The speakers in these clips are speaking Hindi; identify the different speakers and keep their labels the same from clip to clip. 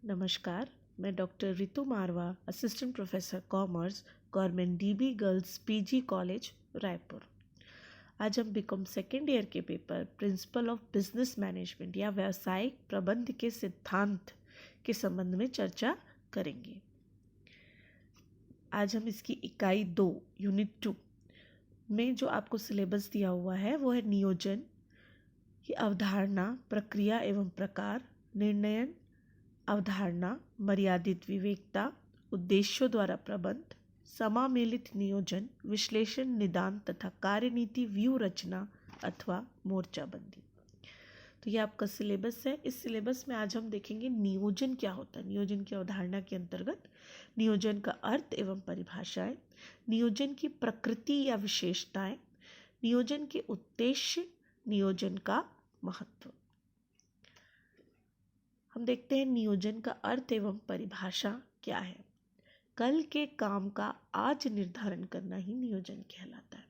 Speaker 1: नमस्कार, मैं doctor Ritu Marwa, assistant professor commerce, government DB girls PG college Raipur. आज हम बीकॉम सेकेंड ईयर के paper principle of business management या व्यावसायिक प्रबंध के सिद्धांत के संबंध में चर्चा करेंगे। आज हम इसकी इकाई 2 यूनिट 2 में जो आपको सिलेबस दिया हुआ है वो है नियोजन की अवधारणा, प्रक्रिया एवं प्रकार, निर्णयन, अवधारणा, मर्यादित विवेकता, उद्देश्यों द्वारा प्रबंध, समामेलित नियोजन, विश्लेषण, निदान तथा कार्यनीति व्यू रचना अथवा मोर्चाबंदी। तो ये आपका सिलेबस है। इस सिलेबस में आज हम देखेंगे नियोजन क्या होता है। नियोजन की अवधारणा के अंतर्गत नियोजन का अर्थ एवं परिभाषाएं, नियोजन की प्रकृति या विशेषताएं, नियोजन के उद्देश्य, नियोजन का महत्व। हम देखते हैं नियोजन का अर्थ एवं परिभाषा क्या है। कल के काम का आज निर्धारण करना ही नियोजन कहलाता है।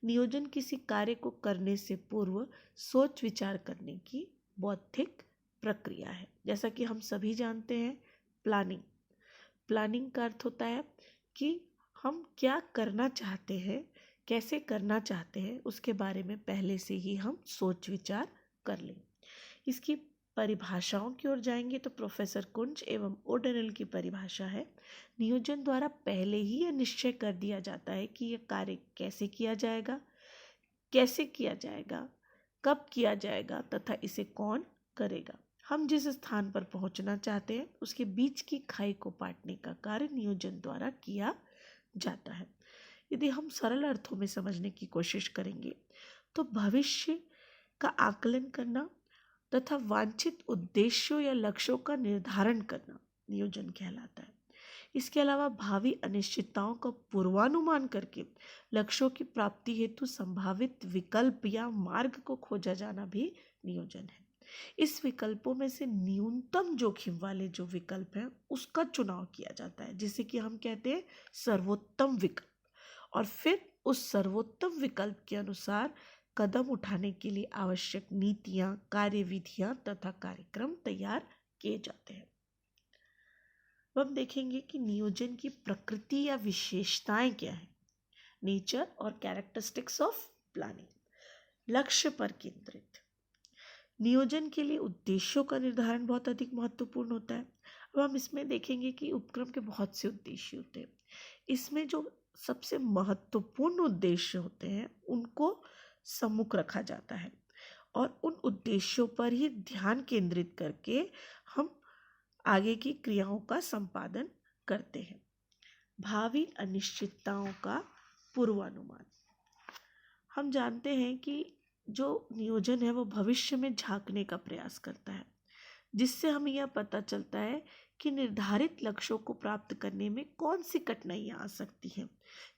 Speaker 1: नियोजन किसी कार्य को करने से पूर्व सोच विचार करने की बौद्धिक प्रक्रिया है। जैसा कि हम सभी जानते हैं, प्लानिंग का अर्थ होता है कि हम क्या करना चाहते हैं, कैसे करना चाहते हैं, उसके बारे में पहले से ही हम सोच विचार कर लें। इसकी परिभाषाओं की ओर जाएंगे तो प्रोफेसर कुंज एवं ओडेनल की परिभाषा है, नियोजन द्वारा पहले ही यह निश्चय कर दिया जाता है कि यह कार्य कैसे किया जाएगा, कब किया जाएगा तथा इसे कौन करेगा। हम जिस स्थान पर पहुंचना चाहते हैं उसके बीच की खाई को पाटने का कार्य नियोजन द्वारा किया जाता है। यदि हम सरल अर्थों में समझने की कोशिश करेंगे तो भविष्य का आकलन करना तथा वांछित उद्देश्यों या लक्ष्यों का निर्धारण करना नियोजन कहलाता है। इसके अलावा भावी अनिश्चितताओं का पूर्वानुमान करके लक्ष्यों की प्राप्ति हेतु संभावित विकल्प या मार्ग को खोजा जाना भी नियोजन है। इस विकल्पों में से न्यूनतम जोखिम वाले जो विकल्प हैं उसका चुनाव किया जाता है, जिसे कि हम कहते हैं सर्वोत्तम विकल्प, और फिर उस सर्वोत्तम विकल्प के अनुसार कदम उठाने के लिए आवश्यक नीतियां, कार्यविधियां तथा कार्यक्रम तैयार किए जाते हैं। हम देखेंगे कि नियोजन की प्रकृति या विशेषताएं क्या है। नेचर और कैरेक्टरिस्टिक्स ऑफ प्लानिंग। लक्ष्य पर केंद्रित। नियोजन के लिए उद्देश्यों का निर्धारण बहुत अधिक महत्वपूर्ण होता है। अब हम इसमें देखेंगे कि उपक्रम के बहुत से उद्देश्य होते हैं। इसमें जो सबसे महत्वपूर्ण उद्देश्य होते हैं उनको सम्मुख रखा जाता है और उन उद्देश्यों पर ही ध्यान केंद्रित करके हम आगे की क्रियाओं का संपादन करते हैं। भावी अनिश्चितताओं का पूर्वानुमान। हम जानते हैं कि जो नियोजन है वो भविष्य में झांकने का प्रयास करता है, जिससे हमें यह पता चलता है कि निर्धारित लक्ष्यों को प्राप्त करने में कौन सी कठिनाइयां आ सकती हैं,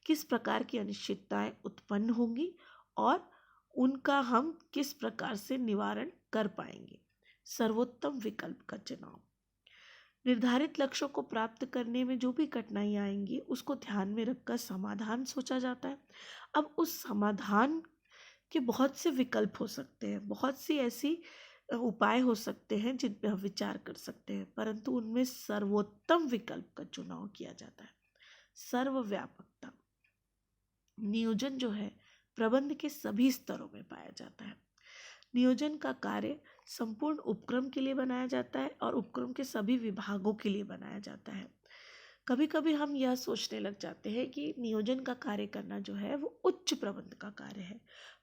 Speaker 1: किस प्रकार की अनिश्चितताएं उत्पन्न होंगी और उनका हम किस प्रकार से निवारण कर पाएंगे। सर्वोत्तम विकल्प का चुनाव। निर्धारित लक्ष्यों को प्राप्त करने में जो भी कठिनाइयां आएंगी उसको ध्यान में रखकर समाधान सोचा जाता है। अब उस समाधान के बहुत से विकल्प हो सकते हैं, बहुत सी ऐसी उपाय हो सकते हैं जिन पर हम विचार कर सकते हैं, परंतु उनमें सर्वोत्तम विकल्प का चुनाव किया जाता है। सर्वव्यापकता। नियोजन जो है प्रबंध के सभी स्तरों में पाया जाता है। नियोजन का कार्य संपूर्ण उपक्रम के लिए बनाया जाता है और उपक्रम के सभी विभागों के लिए बनाया जाता है। कभी कभी हम यह सोचने लग जाते हैं कि नियोजन का कार्य करना जो है वो उच्च प्रबंध का कार्य है,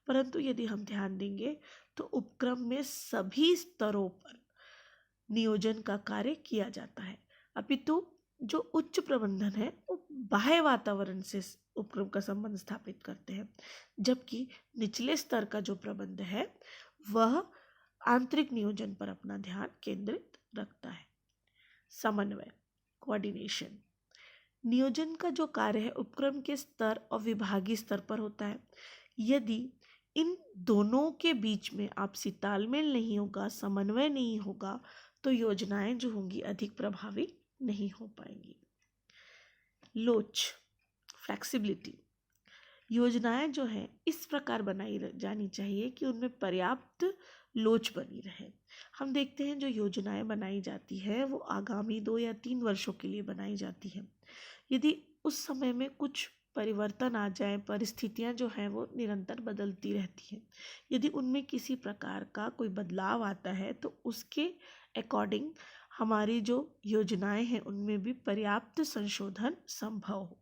Speaker 1: परंतु यदि हम ध्यान देंगे तो उपक्रम में सभी स्तरों पर नियोजन का कार्य किया जाता है। अपितु जो उच्च प्रबंधन है वो बाह्य वातावरण से उपक्रम का संबंध स्थापित करते हैं, जबकि निचले स्तर का जो प्रबंध है वह आंतरिक नियोजन पर अपना ध्यान केंद्रित रखता है। समन्वय, कोऑर्डिनेशन। नियोजन का जो कार्य है उपक्रम के स्तर और विभागीय स्तर पर होता है। यदि इन दोनों के बीच में आपसी तालमेल नहीं होगा, समन्वय नहीं होगा, तो योजनाएं जो होंगी अधिक प्रभावी नहीं हो पाएंगी। लोच, फ्लेक्सिबिलिटी। योजनाएं जो है इस प्रकार बनाई जानी चाहिए कि उनमें पर्याप्त लोच बनी रहे। हम देखते हैं जो योजनाएं बनाई जाती है वो आगामी 2 या 3 वर्षों के लिए बनाई जाती है। यदि उस समय में कुछ परिवर्तन आ जाए, परिस्थितियां जो हैं वो निरंतर बदलती रहती हैं, यदि उनमें किसी प्रकार का कोई बदलाव आता है तो उसके अकॉर्डिंग हमारी जो योजनाएं हैं उनमें भी पर्याप्त संशोधन संभव हो।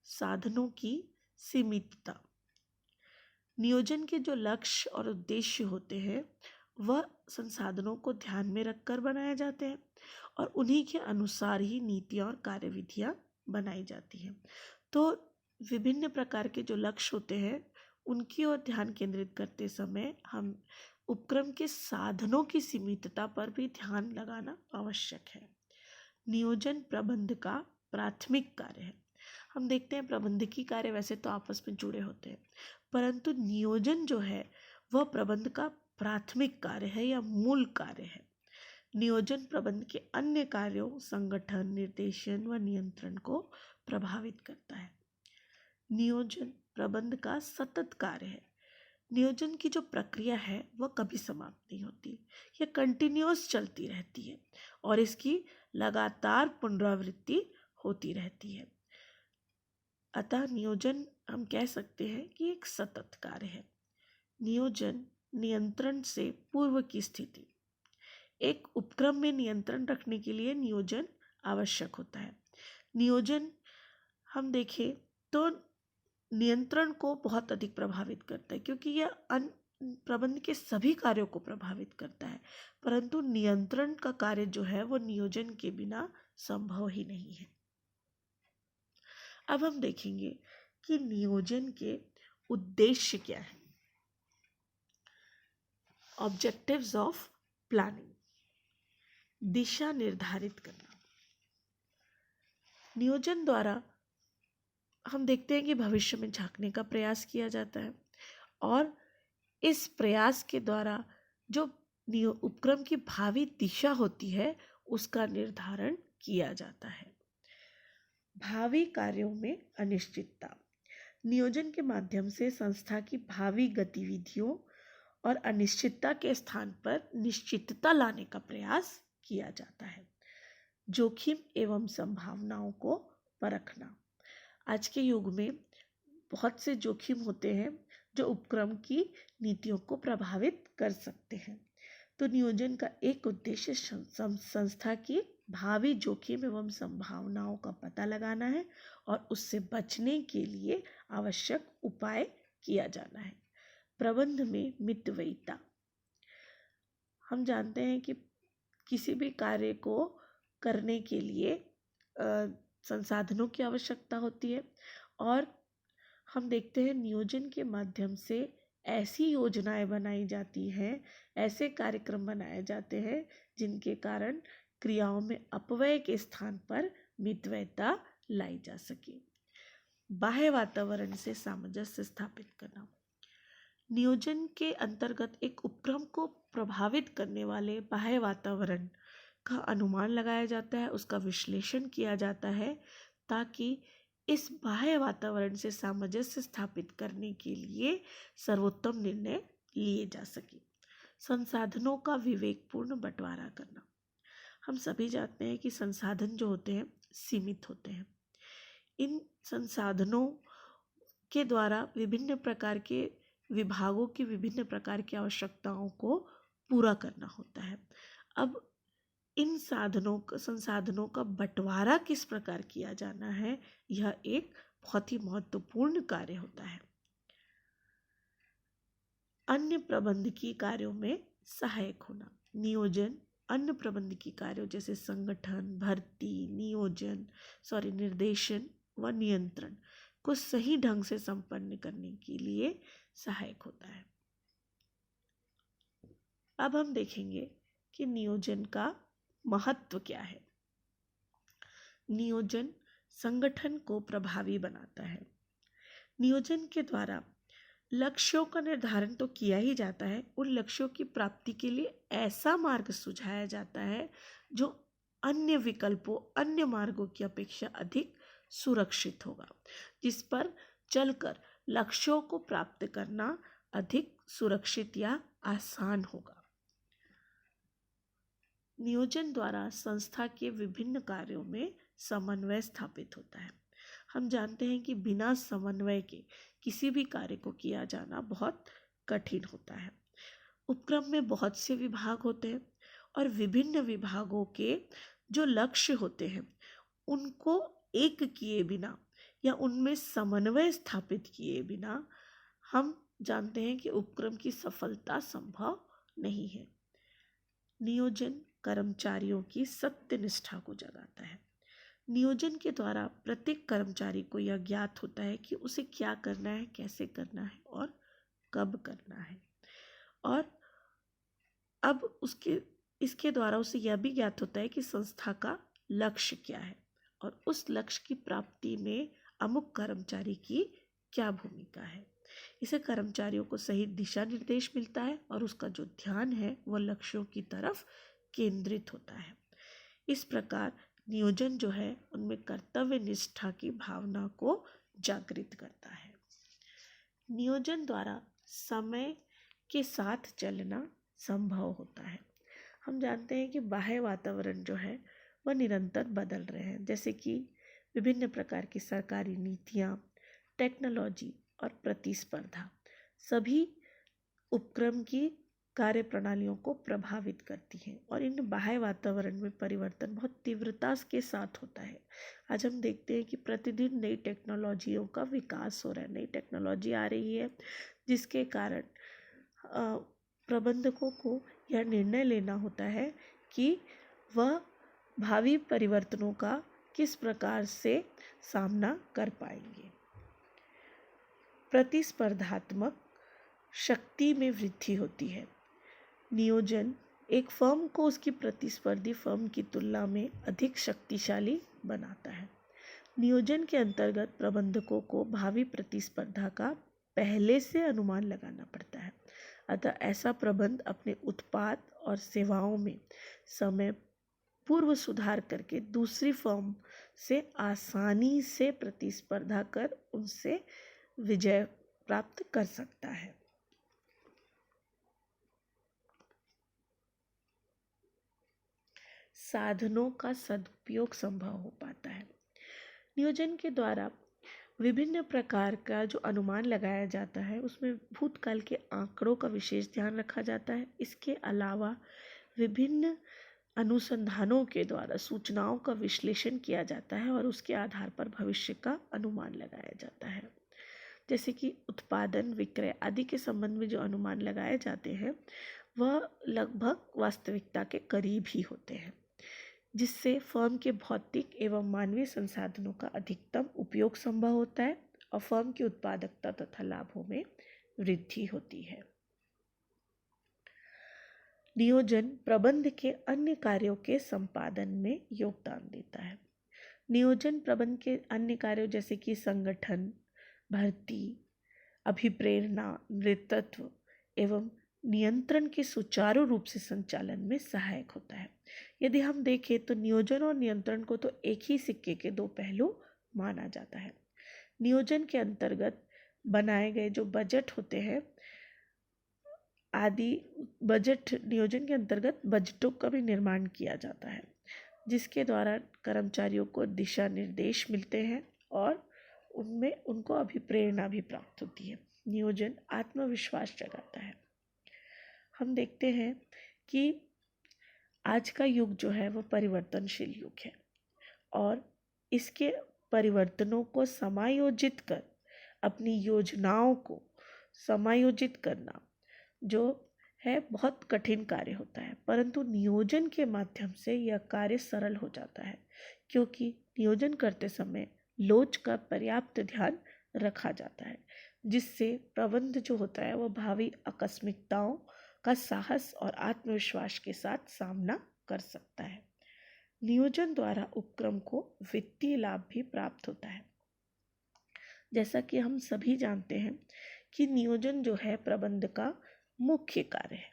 Speaker 1: साधनों की सीमितता। नियोजन के जो लक्ष्य और उद्देश्य होते हैं वह संसाधनों को ध्यान में रखकर बनाए जाते हैं और उन्हीं के अनुसार ही नीतियाँ और कार्यविधियाँ बनाई जाती हैं। तो विभिन्न प्रकार के जो लक्ष्य होते हैं उनकी ओर ध्यान केंद्रित करते समय हम उपक्रम के साधनों की सीमितता पर भी ध्यान लगाना आवश्यक है। नियोजन प्रबंध का प्राथमिक कार्य है। हम देखते हैं प्रबंधकीय कार्य वैसे तो आपस में जुड़े होते हैं, परंतु नियोजन जो है वह प्रबंध का प्राथमिक कार्य है या मूल कार्य है। नियोजन प्रबंध के अन्य कार्यों, संगठन, निर्देशन व नियंत्रण को प्रभावित करता है। नियोजन प्रबंध का सतत कार्य है। नियोजन की जो प्रक्रिया है वह कभी समाप्त नहीं होती, यह कंटिन्यूअस चलती रहती है और इसकी लगातार पुनरावृत्ति होती रहती है। अतः नियोजन हम कह सकते हैं कि एक सतत कार्य है। नियोजन नियंत्रण से पूर्व की स्थिति। एक उपक्रम में नियंत्रण रखने के लिए नियोजन आवश्यक होता है। नियोजन हम देखें तो नियंत्रण को बहुत अधिक प्रभावित करता है, क्योंकि यह प्रबंध के सभी कार्यों को प्रभावित करता है, परंतु नियंत्रण का कार्य जो है वो नियोजन के बिना संभव ही नहीं है। अब हम देखेंगे कि नियोजन के उद्देश्य क्या है। Objectives of planning. दिशा निर्धारित करना। नियोजन द्वारा हम देखते हैं कि भविष्य में झांकने का प्रयास किया जाता है और इस प्रयास के द्वारा जो उपक्रम की भावी दिशा होती है उसका निर्धारण किया जाता है। भावी कार्यों में अनिश्चितता। नियोजन के माध्यम से संस्था की भावी गतिविधियों और अनिश्चितता के स्थान पर निश्चितता लाने का प्रयास किया जाता है। जोखिम एवं संभावनाओं को परखना। आज के युग में बहुत से जोखिम होते हैं जो उपक्रम की नीतियों को प्रभावित कर सकते हैं। तो नियोजन का एक उद्देश्य संस्था की भावी जोखिम एवं संभावनाओं का पता लगाना है और उससे बचने के लिए आवश्यक उपाय किया जाना है। प्रबंध में मितव्ययिता। हम जानते हैं कि किसी भी कार्य को करने के लिए संसाधनों की आवश्यकता होती है और हम देखते हैं नियोजन के माध्यम से ऐसी योजनाएं बनाई जाती हैं, ऐसे कार्यक्रम बनाए जाते हैं जिनके कारण क्रियाओं में अपव्यय के स्थान पर मितव्ययिता लाई जा सके। बाह्य वातावरण से सामंजस्य स्थापित करना। नियोजन के अंतर्गत एक उपक्रम को प्रभावित करने वाले बाह्य वातावरण का अनुमान लगाया जाता है, उसका विश्लेषण किया जाता है ताकि इस बाह्य वातावरण से सामंजस्य स्थापित करने के लिए सर्वोत्तम निर्णय लिए जा सके। संसाधनों का विवेकपूर्ण बंटवारा करना। हम सभी जानते हैं कि संसाधन जो होते हैं सीमित होते हैं। इन संसाधनों के द्वारा विभिन्न प्रकार के विभागों की विभिन्न प्रकार की आवश्यकताओं को पूरा करना होता है। अब इन संसाधनों का बंटवारा किस प्रकार किया जाना है, यह एक बहुत ही महत्वपूर्ण कार्य होता है। अन्य प्रबंधकीय कार्यों में सहायक होना। नियोजन अन्य प्रबंधकीय कार्यों जैसे संगठन, भर्ती, निर्देशन व नियंत्रण को सही ढंग से संपन्न करने के लिए सहायक होता है। अब हम देखेंगे कि नियोजन का महत्व क्या है। नियोजन संगठन को प्रभावी बनाता है। नियोजन के द्वारा लक्ष्यों का निर्धारण तो किया ही जाता है, उन लक्ष्यों की प्राप्ति के लिए ऐसा मार्ग सुझाया जाता है जो अन्य विकल्पों, अन्य मार्गों की अपेक्षा अधिक सुरक्षित होगा, जिस पर चलकर लक्ष्यों को प्राप्त करना अधिक सुरक्षित या आसान होगा। नियोजन द्वारा संस्था के विभिन्न कार्यों में समन्वय स्थापित होता है। हम जानते हैं कि बिना समन्वय के किसी भी कार्य को किया जाना बहुत कठिन होता है। उपक्रम में बहुत से विभाग होते हैं और विभिन्न विभागों के जो लक्ष्य होते हैं उनको एक किए बिना या उनमें समन्वय स्थापित किए बिना हम जानते हैं कि उपक्रम की सफलता संभव नहीं है। नियोजन कर्मचारियों की सत्यनिष्ठा को जगाता है। नियोजन के द्वारा प्रत्येक कर्मचारी को यह ज्ञात होता है कि उसे क्या करना है, कैसे करना है और कब करना है, और अब इसके द्वारा उसे यह भी ज्ञात होता है कि संस्था का लक्ष्य क्या है और उस लक्ष्य की प्राप्ति में अमुक कर्मचारी की क्या भूमिका है। इसे कर्मचारियों को सही दिशा निर्देश मिलता है और उसका जो ध्यान है वह लक्ष्यों की तरफ केंद्रित होता है। इस प्रकार नियोजन जो है उनमें कर्तव्य निष्ठा की भावना को जागृत करता है। नियोजन द्वारा समय के साथ चलना संभव होता है। हम जानते हैं कि बाह्य वातावरण जो है वह निरंतर बदल रहे हैं, जैसे कि विभिन्न प्रकार की सरकारी नीतियाँ, टेक्नोलॉजी और प्रतिस्पर्धा सभी उपक्रम की कार्य प्रणालियों को प्रभावित करती हैं और इन बाह्य वातावरण में परिवर्तन बहुत तीव्रता के साथ होता है। आज हम देखते हैं कि प्रतिदिन नई टेक्नोलॉजियों का विकास हो रहा है, नई टेक्नोलॉजी आ रही है, जिसके कारण प्रबंधकों को यह निर्णय लेना होता है कि वह भावी परिवर्तनों का किस प्रकार से सामना कर पाएंगे। प्रतिस्पर्धात्मक शक्ति में वृद्धि होती है। नियोजन एक फर्म को उसकी प्रतिस्पर्धी फर्म की तुलना में अधिक शक्तिशाली बनाता है। नियोजन के अंतर्गत प्रबंधकों को भावी प्रतिस्पर्धा का पहले से अनुमान लगाना पड़ता है, अतः ऐसा प्रबंध अपने उत्पाद और सेवाओं में समय पूर्व सुधार करके दूसरी फर्म से आसानी से प्रतिस्पर्धा कर उनसे विजय प्राप्त कर सकता है। साधनों का सदुपयोग संभव हो पाता है। नियोजन के द्वारा विभिन्न प्रकार का जो अनुमान लगाया जाता है उसमें भूतकाल के आंकड़ों का विशेष ध्यान रखा जाता है। इसके अलावा विभिन्न अनुसंधानों के द्वारा सूचनाओं का विश्लेषण किया जाता है और उसके आधार पर भविष्य का अनुमान लगाया जाता है। जैसे कि उत्पादन, विक्रय आदि के संबंध में जो अनुमान लगाए जाते हैं वह लगभग वास्तविकता के करीब ही होते हैं, जिससे फर्म के भौतिक एवं मानवीय संसाधनों का अधिकतम उपयोग संभव होता है और फर्म की उत्पादकता तथा लाभों में वृद्धि होती है। नियोजन प्रबंध के अन्य कार्यों के संपादन में योगदान देता है। नियोजन प्रबंध के अन्य कार्यों जैसे कि संगठन, भर्ती, अभिप्रेरणा, नेतृत्व एवं नियंत्रण के सुचारू रूप से संचालन में सहायक होता है। यदि हम देखें तो नियोजन और नियंत्रण को तो एक ही सिक्के के दो पहलू माना जाता है। नियोजन के अंतर्गत बनाए गए जो बजट होते हैं नियोजन के अंतर्गत बजटों का भी निर्माण किया जाता है, जिसके द्वारा कर्मचारियों को दिशा निर्देश मिलते हैं और उनमें उनको अभिप्रेरणा भी प्राप्त होती है। नियोजन आत्मविश्वास जगाता है। हम देखते हैं कि आज का युग जो है वो परिवर्तनशील युग है और इसके परिवर्तनों को समायोजित कर अपनी योजनाओं को समायोजित करना जो है बहुत कठिन कार्य होता है, परंतु नियोजन के माध्यम से यह कार्य सरल हो जाता है, क्योंकि नियोजन करते समय लोच का पर्याप्त ध्यान रखा जाता है, जिससे प्रबंध जो होता है वह भावी आकस्मिकताओं का साहस और आत्मविश्वास के साथ सामना कर सकता है। नियोजन द्वारा उपक्रम को वित्तीय लाभ भी प्राप्त होता है। जैसा कि हम सभी जानते हैं कि नियोजन जो है प्रबंध का मुख्य कार्य है।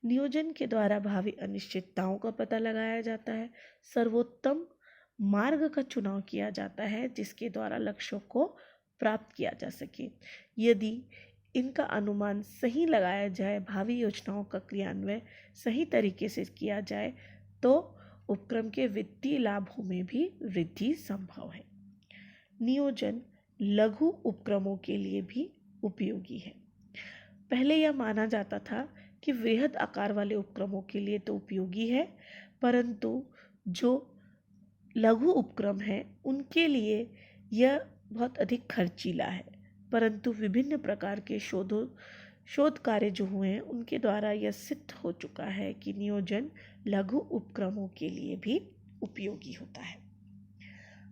Speaker 1: नियोजन के द्वारा भावी अनिश्चितताओं का पता लगाया जाता है, सर्वोत्तम मार्ग का चुनाव किया जाता है जिसके द्वारा लक्ष्यों को प्राप्त किया जा सके। यदि इनका अनुमान सही लगाया जाए, भावी योजनाओं का क्रियान्वयन सही तरीके से किया जाए तो उपक्रम के वित्तीय लाभों में भी वृद्धि संभव है। नियोजन लघु उपक्रमों के लिए भी उपयोगी है। पहले यह माना जाता था कि वृहद आकार वाले उपक्रमों के लिए तो उपयोगी है, परंतु जो लघु उपक्रम हैं उनके लिए यह बहुत अधिक खर्चीला है। परंतु विभिन्न प्रकार के शोध कार्य जो हुए हैं उनके द्वारा यह सिद्ध हो चुका है कि नियोजन लघु उपक्रमों के लिए भी उपयोगी होता है।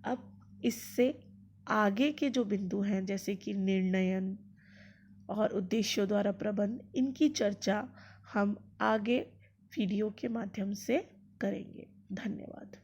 Speaker 1: अब इससे आगे के जो बिंदु हैं जैसे कि निर्णयन और उद्देश्यों द्वारा प्रबंध, इनकी चर्चा हम आगे वीडियो के माध्यम से करेंगे। धन्यवाद।